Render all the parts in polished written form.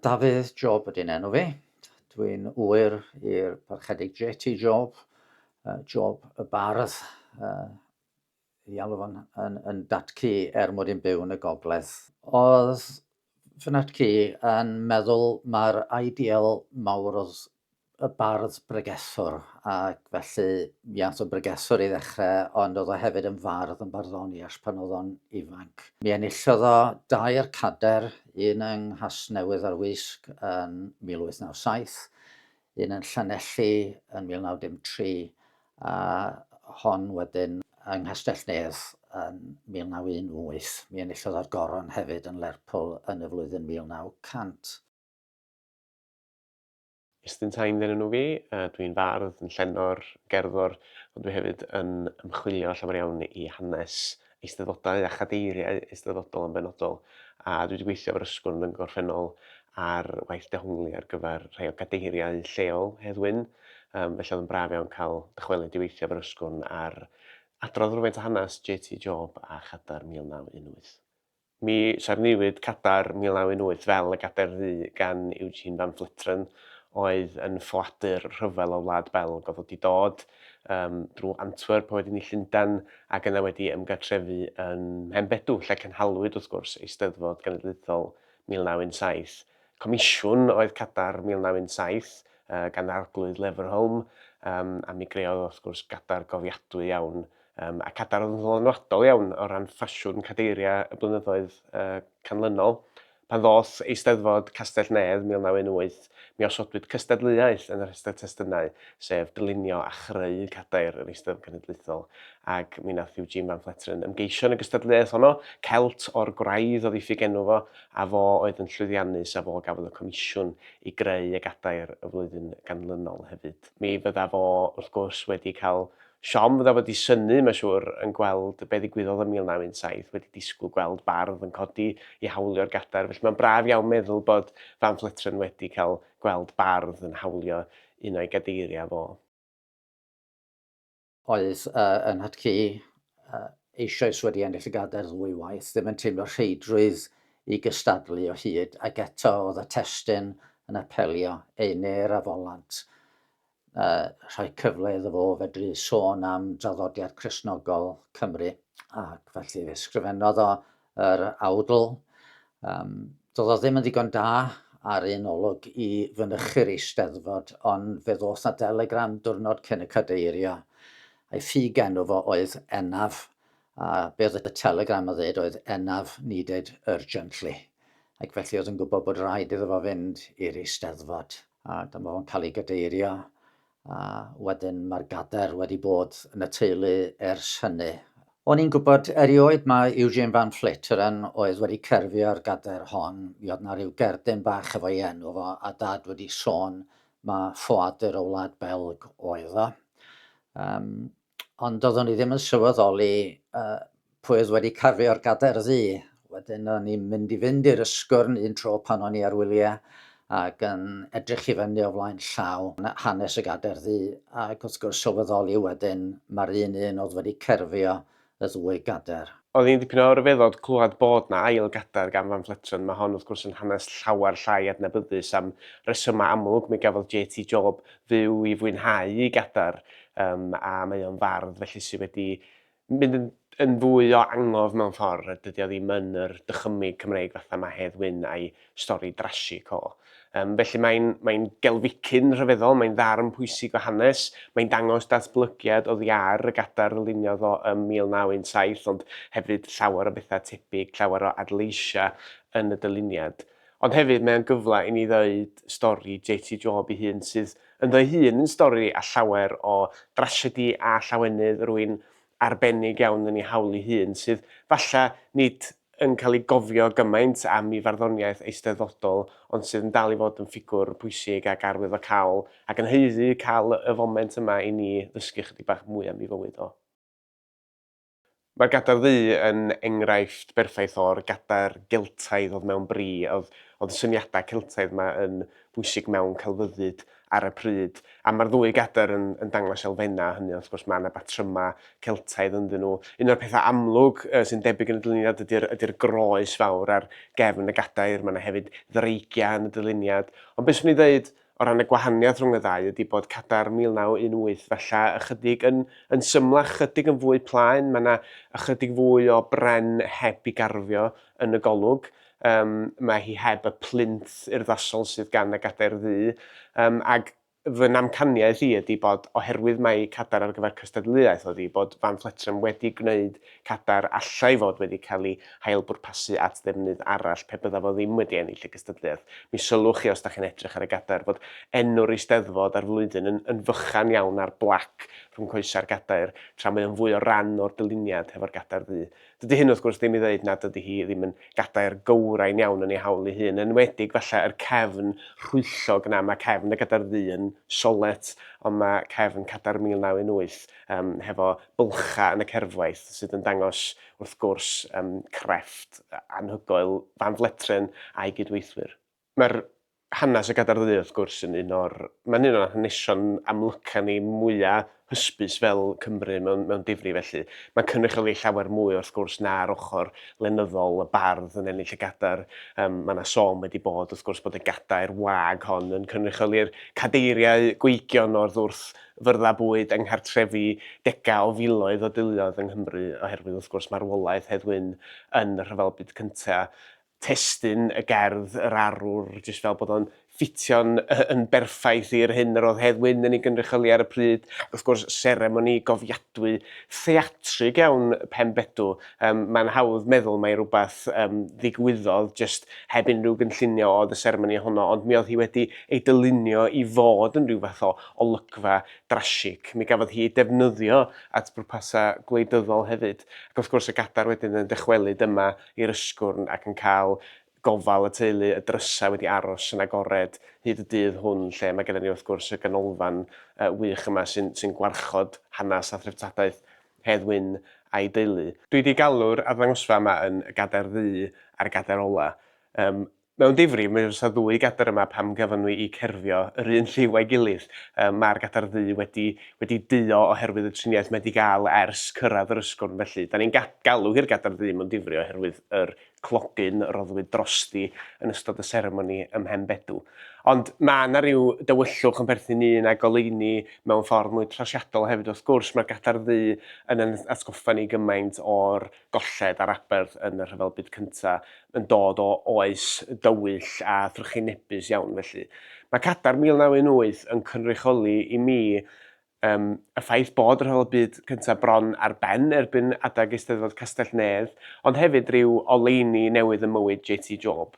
Dafydd Jôb ydy'n enw fi. Dwi'n wyr i'r parchedig Jôb, Jôb y bardd, i alw yn datgu mod i'n byw yn y gogledd. Oedd fy natgu yn meddwl mae'r ideal mawr oedd y bardd bregethwr, ac felly mi ath o bregethwr i ddechrau, ond oedd o hefyd yn fardd yn barddoni ers pan oedd o'n ifanc. Mi enillodd o 2 cadair, un yng Nghasnewydd ar Wisg yn 1897, un yn Llanelli yn 1903, a hon wedyn yng Castell-nedd yn 1918. Mi enillodd o'r goron hefyd yn Lerpwl yn y flwyddyn 1900. Iestyn Tyne dyn nhw fi, dwi'n fardd yn llenor, gerddor, ond dwi hefyd yn ymchwilio llawer iawn i hanes eisteddfodau a chadeiriau eisteddfodol yn benodol. A dwi wedi gweithio Yr Ysgwrn yn gorffennol ar waith dehongli ar gyfer rhai o gadeiriau lleol, Hedd Wyn. Felly oedd yn braf iawn cael dychwelyd i weithio Yr Ysgwrn ar adrodd rhywfaint o hanes Jôb a Chadair 1918. Mi sarniwyd Cadair 1918 fel y Gadair Ddu gan Eugene Van Fleteren, oedd yn ffladur rhyfel o Wlad Belg. Oedd wedi dod drwy Antwerp, wedyn i Llundain, ac yna wedi ymgartrefu yn Mhenbedw, lle cynhalwyd wrth gwrs Eisteddfod Genedlaethol 1917. Comisiwn oedd Cadair 1917 gan arglwydd Leverholm, a mi greodd wrth gwrs Gadair gofiadwy iawn, a Cadair oedd yn ddylanwadol iawn o ran ffasiwn cadeiriau y blynyddoedd canlynol. Pan ddoth Eisteddfod Castell-nedd 1918, mi osodwyd cystadleuaeth yn yr rhestr testunau, sef dylunio a chreu cadair yr Eisteddfod Genedlaethol. Ac mi nath Eugene Van Fleteren ymgeisio yn y gystadleuaeth honno, celt o'r gwraidd o ddiffyg enw fo, a fo oedd yn llwyddiannus, a fo gafodd y comisiwn i greu y gadair y flwyddyn ganlynol hefyd. Mi fydda fo wrth gwrs wedi cael siom, fydda fo wedi synnu, mae'n siŵr, yn gweld be ddigwyddodd yn 1917, wedi disgwyl gweld bardd yn codi i hawlio'r gadair. Felly mae'n braf iawn meddwl bod Van Fleteren wedi cael gweld bardd yn hawlio un o'i gadeiriau fo. Oedd yn natgu eisoes wedi ennill y Gadair ddwywaith, ddim yn teimlo rheidrwydd i gystadlu o hyd, ac eto oedd y testun yn apelio einir a folant. Rhai cyfle iddo fo fedru sôn am draddodiad Cristnogol Cymru, ac felly ysgrifennodd o yr awdl. Doedd o ddim yn ddigon da ar un olwg i fynychu'r Eisteddfod, ond fe ddoth 'na delegram diwrnod cyn y cadeirio, a'i ffug enw fo oedd Ennaf, a be oedd y telegram yn dweud oedd Ennaf needed urgently. Ac felly oedd yn gwybod bod rhaid iddo fo fynd i'r Eisteddfod, a dyma fo'n cael ei gadeirio. A wedyn mae'r gadair wedi bod yn y teulu ers hynny. O'n i'n gwybod erioed mae Eugene Van Fleteren oedd wedi cerfio'r gadair hon. Mi oedd 'na ryw gerdyn bach efo'i enw fo, a dad wedi sôn mae ffoadur o Wlad Belg oedd o. Ond doeddwn i ddim yn sylweddoli pwy oedd wedi carfio'r Gadair Ddu. Wedyn o'n i'n mynd i'r Ysgwrn un tro pan o'n i ar wyliau, ac yn edrych i fyny o flaen llaw hanes y Gadair Ddu, ac wrth gwrs sylweddoli wedyn mae'r un oedd wedi cerfio y 2 gadair. Oedd hi'n dipyn o ryfeddod clywed bod na Ail Gadair gan Van Fleteren. Mae hon wrth gwrs yn hanes llawer llai adnabyddus am resymau amlwg. Mi gafodd Jôb fyw i fwynhau i gadair, a mae o'n fardd felly sydd wedi mynd yn fwy o angof mewn ffordd. Dydy o ddim yn yr dychymyg Cymreig fatha mae Hedd Wyn a'i stori drasig o. Felly mae'n gelficyn rhyfeddol, mae'n ddarn pwysig o hanes, mae'n dangos datblygiad oddi ar y gadair ddyluniodd o ym 1917, ond hefyd llawer o bethau tebyg, llawer o adleisia yn y dyluniad. Ond hefyd mae'n gyfle i ni ddweud stori Jôb ei hun sydd yn ddoi hun yn stori a llawer o drasiedi a llawenydd rwy'n arbennig iawn yn ei hawl ei hun, sydd falle nid yn cael ei gofio gymaint am ei farddoniaeth eisteddfodol, ond sydd yn dal i fod yn ffigwr pwysig ac arwydd o cael, ac yn haeddu cael y foment yma i ni ddysgu chydig bach mwy am ei fywyd o. Mae'r Gadair Ddu yn enghraifft berffaith o'r gadair geltaidd oedd mewn bri, oedd oedd y syniadau Celtaidd yma yn bwysig mewn celfyddyd ar y pryd. A mae'r ddwy gadair yn dangos elfenna hynny, wrth gwrs mae yna batryma Celtaidd ynddyn nhw. Un o'r pethau amlwg sy'n debyg yn y dyluniad ydy'r groes fawr ar gefn y gadair. Mae yna hefyd ddreigiau yn y dyluniad. Ond beth swn i ddweud o ran y gwahaniaeth rhwng y ddau ydy bod cadair 1918 falle ychydig yn symlach, ychydig yn fwy plaen. Mae yna ychydig fwy o bren heb i garfio yn y golwg. Mae hi heb y plinth urddasol sydd gan y Gadair Ddu. Ac fy namcaniaeth i ydy bod oherwydd mae cadair ar gyfer cystadleuaeth oedd bod Van Fleteren wedi gwneud cadair allai fod wedi cael ei hailbwrpasu at ddefnydd arall pe bydda fo ddim wedi ennill y gystadleuaeth. Mi sylwch chi os da chi'n edrych ar y gadair fod enw'r Eisteddfod ar flwyddyn yn fychan iawn ar blac rhwng coesa'r gadair, tra mae o'n fwy o ran o'r dyluniad hefo'r Gadair Ddu. Dydy hyn wrth gwrs ddim i ddweud nad ydy hi ddim yn gadair gowrain iawn yn ei hawl ei hun, yn enwedig falle yr cefn rhwyllog yna, mae cefn y Gadair Ddu yn solet, ond mae cefn cadair 1918 hefo bylcha yn y cerfwaith sydd yn dangos wrth gwrs crefft anhygoel Van Fleteren a'i gydweithwyr. Mae'r hanes y Gadair Ddu wrth gwrs yn un o'r hanesion amlyca ni mwyaf hysbys fel Cymru mewn difri felly. Mae'n cynrychioli llawer mwy wrth gwrs na'r ochr lenyddol, y bardd yn ennill y gadair. Mae yna sôn wedi bod wrth gwrs bod y gadair wag hon yn cynrychioli'r cadeiriau gweigion o'r wrth fyrddau bwyd yng nghartrefi degau o filoedd o deuluoedd yng Nghymru, oherwydd wrth gwrs marwolaeth Hedd Wyn yn y Rhyfel Byd Cyntaf. Testyn y gerdd, yr arwr, jyst fel bod o'n ffitio'n yn berffaith i'r hyn yr oedd Hedd Wyn yn ei gynrychioli ar y pryd. Wrth gwrs, seremoni gofiadwy theatrig iawn pen bedw. Mae'n hawdd meddwl mae rhywbeth ddigwyddodd jyst heb unrhyw gynllunio oedd y seremoni honno, ond mi oedd hi wedi ei dylunio i fod yn rhyw fath o olygfa drasig. Mi gafodd hi defnyddio at bwrpasau gwleidyddol hefyd. Ac wrth gwrs y gadair wedyn yn dychwelyd yma Yr Ysgwrn ac yn cael gofal y teulu, y drysa wedi aros yn agored hyd y dydd hwn, lle mae gennym ni wrth gwrs y ganolfan wych yma sy'n gwarchod hanes a threftadaeth Hedd Wyn a'i deulu. Dwi wedi galw'r arddangosfa yma yn Gadair Ddu a'r gadair ola. Mewn difri, mae oes ddwy gadair yma pam gyfan nhw i cerfio yr un lliw a'i gilydd. Mae'r Gadair Ddu wedi duo oherwydd y triniaeth mae wedi gael ers cyrraedd Yr Ysgwrn felly. Da ni'n galw i'r Gadair Ddu mewn difri oherwydd yr clogyn roddwyd drosti yn ystod y seremoni ym Mhenbedw. Ond mae yna rhyw dywyllwch yn perthyn un a goleuni mewn ffordd mwy trasiadol hefyd. Wrth gwrs mae'r Gadair Ddu yn atgoffa ni gymaint o'r golled a'r aberth yn y Rhyfel Byd Cyntaf yn dod o oes dywyll a thrychinebus iawn felly. Mae Cadair 1918 yn cynrychioli i mi y ffaith bod yr Rhyfel Byd Cyntaf bron ar ben erbyn adag Eisteddfod Castell-nedd, ond hefyd rhyw oleuni newydd y mywyd Dafydd Jôb.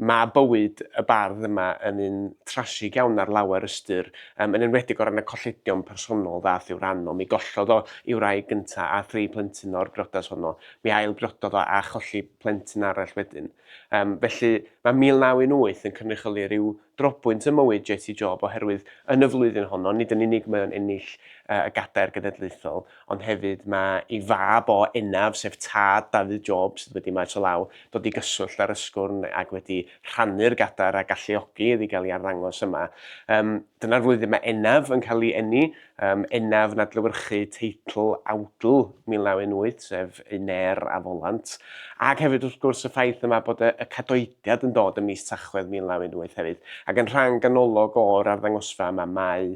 Mae bywyd y bardd yma yn un trasig iawn ar lawer ystyr, yn enwedig o ran y colledion personol ddath i'w rhan o. Mi gollodd o i'w wraig gyntaf a 3 plentyn o'r briodas honno. Mi ail briododd o a cholli plentyn arall wedyn. Felly mae 1918 yn cynrychioli rhyw drobwynt y mywyd Dafydd Jôb oherwydd yn y flwyddyn honno, nid yn unig mae o'n ennill y Gadair Genedlaethol, ond hefyd mae ei fab o enaf, sef tad Dafydd Jôb, sydd wedi maes o law, dod i gyswllt ar Ysgwrn ac wedi rhannu'r gadair a galluogi iddi gael ei arddangos yma. Dyna'r flwyddyn mae enaf yn cael ei enni, enaf yn adlewyrchu teitl awdl 1918, sef Uner a Folant, ac hefyd wrth gwrs y ffaith yma bod y cadoediad yn dod ym mis Tachwedd 1918 hefyd, ac yn rhan ganolog o'r arddangosfa yma mae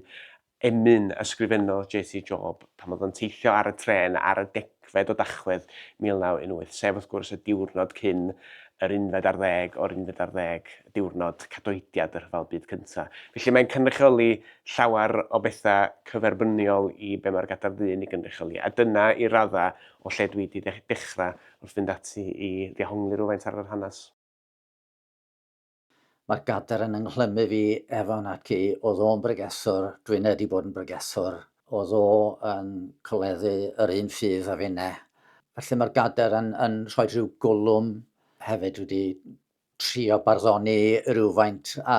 emyn ysgrifennodd Dafydd Jôb pan oedd yn teithio ar y tren ar y 10fed o Dachwedd 1918, sef wrth gwrs y diwrnod cyn yr 11 o'r 11 diwrnod cadoediad y Rhyfel Byd Cyntaf. Felly mae'n cynrychioli llawer o bethau cyferbyniol i be mae'r Gadair Ddu yn ei gynrychioli. A dyna i raddau o lle dwi wedi dechrau wrth fynd ati i ddehongli rhywfaint ar yr hanes. Mae'r gadair yn ynglymu fi efo naci, oedd o'n bregeswr, dwi'n wedi bod yn bregeswr, oedd o yn coleddu yr un ffydd a finne. Felly mae'r gadair yn rhoi rhyw gwlwm, hefyd wedi trio barddoni rhywfaint a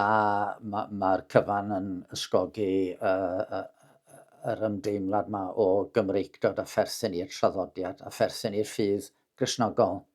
mae'r cyfan yn ysgogi yr ymdeimlad yma o Gymreicdod a pherthyn i'r traddodiad a pherthyn i'r ffydd Gristnogol.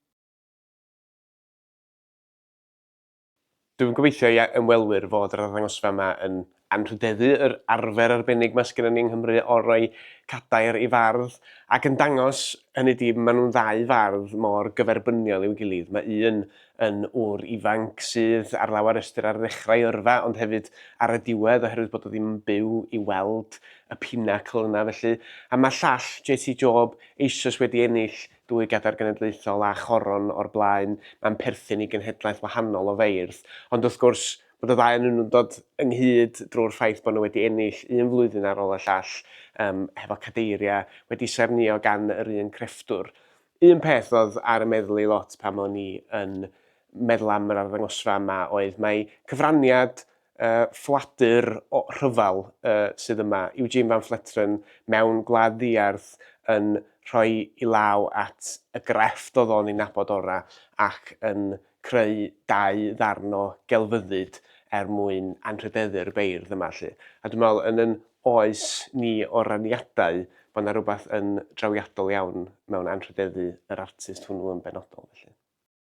Dwi'n gobeithio i ymwelwyr fod yr arddangosfa yma yn anrhydeddu yr arfer arbennig mae sgynnon ni yng Nghymru o roi cadair i fardd ac yn dangos hynny di maen nhw'n ddau fardd mor gyferbyniol i'w gilydd. Mae un yn ŵr ifanc sydd ar lawer ystyr ar ddechrau yrfa ond hefyd ar y diwedd oherwydd bod o ddim yn byw i weld y pinacl yna felly. A mae llall J.C. Jôb eisoes wedi ennill 2 Gadair Genedlaethol a choron o'r blaen. Mae'n perthyn i genhedlaeth wahanol o feirdd. Ond wrth gwrs bod y ddau yn nhw'n dod ynghyd drwy'r ffaith bod nhw wedi ennill un flwyddyn ar ôl y llall hefo cadeiriau wedi sernio gan yr un crefftwr. Un peth oedd ar y meddwl i lot pan o'n i yn meddwl am yr arddangosfa yma oedd mae cyfraniad ffladur o rhyfal sydd yma. Eugene Van Fleteren mewn gwlad ddiarth yn rhoi i law at y grefft oedd o'n ei nabod ora ac yn creu 2 ddarn o gelfyddyd mwyn anrhydeddu'r beirdd yma. A dwi'n meddwl yn yn oes ni o raniadau bod yna rhywbeth yn drawiadol iawn mewn anrhydeddu yr artist hwnnw yn benodol.